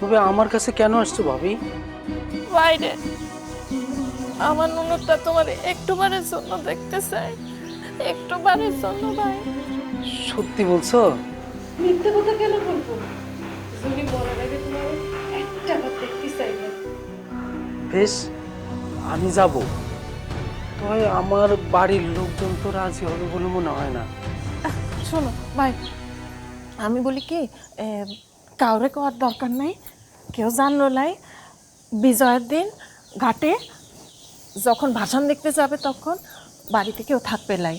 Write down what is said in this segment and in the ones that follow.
তবে আমার কাছে কেন আসছো ভাবি? বাইরে আমার ননদটা তোমার একটুবারের জন্য দেখতে চাই, একটুবারের জন্য ভাই। সত্যি বলছো? মিথ্যে কথা কেন বলবো? যদি মরার আগে তোমার একটা বার দেখতে চাইবে। বেশ, আমি যাব। তবে আমার বাড়ির লোকজন তো রাজি হবে বলে মনে হয় না। শোনো ভাই, আমি বলি কি, কাউরে করার দরকার নাই, কেউ জানলো নাই। বিজয়ের দিন ঘাটে যখন ভাষণ দেখতে যাবে তখন বাড়িতে কেউ থাকবে লাই।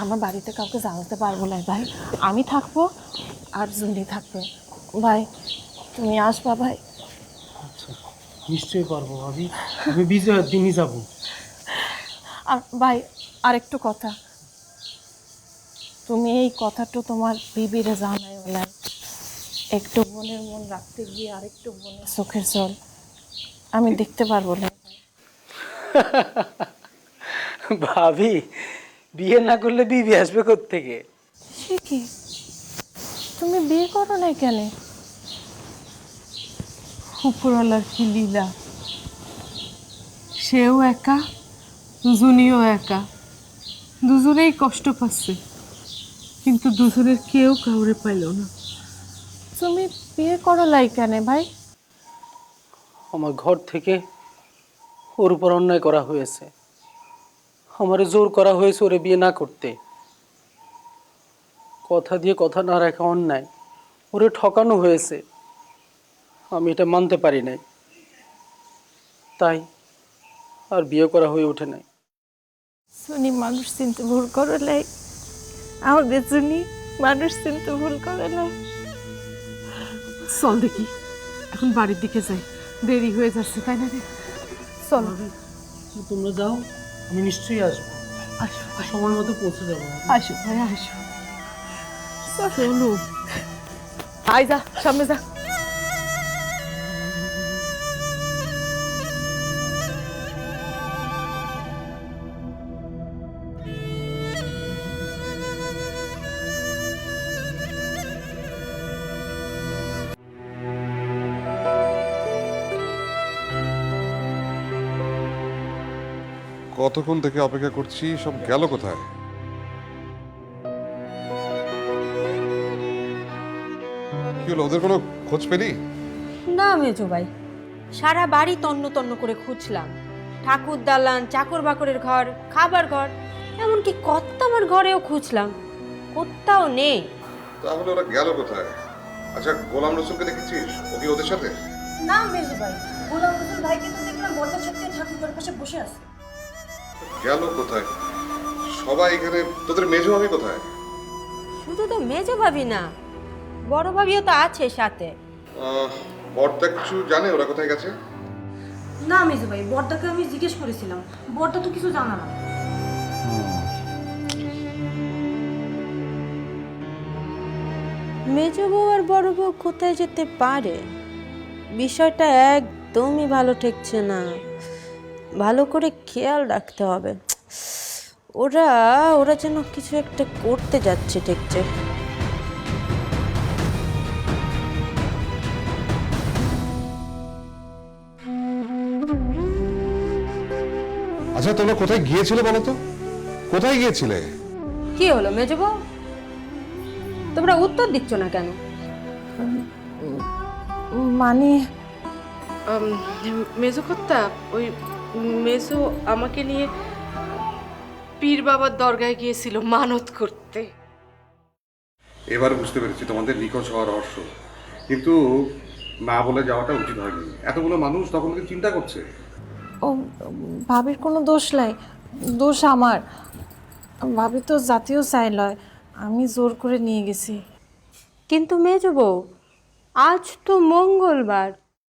আমার বাড়িতে কাউকে জানাতে পারবো না ভাই, আমি থাকবো আর জুনি থাকবে। ভাই তুমি আসবা ভাই। আচ্ছা, নিশ্চয়ই পারবো ভাবি। আমি বিজয়ের দিনই যাব। আর ভাই আরেকটু কথা, তুমি এই কথাটা তোমার বিবিরে জানাই বলে, একটু বোনের মন রাখতে গিয়ে আরেকটু বোনের চোখের জল আমি দেখতে পারবো না। ভাবি, বিয়ে না করলে বিবি আসবে কোত্থেকে? সে কি, তুমি বিয়ে করো নাই কেন? উপরওয়ালার কি লীলা, সেও একা, দুজনেও একা, দুজনেই কষ্ট পাচ্ছে, কিন্তু দুজনের কেউ কাউরে পাইল না। তুমি বিয়ে করো লাই কেন ভাই? আমার ঘর থেকে ওর উপর অন্যায় করা হয়েছে। আমারে জোর করা হয়েছে ওরে বিয়ে না করতে। কথা দিয়ে কথা না রাখা অন্যায়। ওরে ঠকানো হয়েছে, আমি এটা মানতে পারি নাই। তাই আর বিয়ে করা হয়ে ওঠে নাই। শুনি মানুষ চিনতে ভুল করে লাই, আমাদের শুনি মানুষ চিনতে ভুল করে লাই। চল দেখি এখন বাড়ির দিকে যাই, দেরি হয়ে যাচ্ছে তাই না রে? চলো। তোমরা যাও, আমি নিশ্চয়ই আসবো। আসো ভাই, সময় মতো পৌঁছে যাবো। আসো ভাই আসো। চলো আই যা, সামনে যা। কতক্ষণ থেকে অপেক্ষা করছি, সব গেল কোথায়? কি হলো, ওদের কোনো খোঁজ পেলি? না মেজো ভাই, সারা বাড়ি তন্ন তন্ন করে খুঁজলাম। ঠাকুর দালান, চাকর বাকরের ঘর, খাবার ঘর, এমনকি কত্তামার ঘরেও খুঁজলাম, কোথাও নেই। তাহলে ওরা গেল কোথায়? আচ্ছা, গোলাম রসুলকে দেখেছিস? ও কি ওদের সাথে? না মেজু ভাই, গোলাম রসুল ভাইকে তো দেখলাম বর্দা ছাড়তে ঠাকুরের পাশে বসে আছে। গেল কোথায় সবাই এখানে? তোদের মেজো ভাবি কোথায়? শুধু তো মেজো ভাবি না, বড় ভাবিও তো আছে সাথে। বর্দা কিছু জানে ওরা কোথায় গেছে? না মেজু ভাই, বর্দাকে আমি জিজ্ঞেস করেছিলাম, বর্দা তো কিছু জানা না। মেজো বউ আর বড় বউ কোথায় যেতে পারে? বিষয়টা একদমই ভালো ঠেকছে না, ভালো করে খেয়াল রাখতে হবে। ওরা ওরা যেন কিছু একটা করতে যাচ্ছে ঠেকছে। আচ্ছা, তোমরা কোথায় গিয়েছিলে বলো তো? কোথায় গিয়েছিলে? কি হলো মেজো বউ, তোমরা উত্তর দিচ্ছ না কেন? মানে মেজো কর্তা, ওই মেজো আমাকে নিয়ে পীর বাবার দরগায় গিয়েছিল মানত করতে। এবার বুঝতে পেরেছি তোমাদের নিখোঁজ হওয়ার রহস্য, কিন্তু না বলে যাওয়াটা উচিত হয়নি। এতগুলো মানুষ তখন কি চিন্তা করছে? ও ভাবির কোনো দোষ নাই, দোষ আমার। ভাবি তো জাতীয় চাই লয়, আমি জোর করে নিয়ে গেছি। কিন্তু মেজো বউ, আজ তো মঙ্গলবার,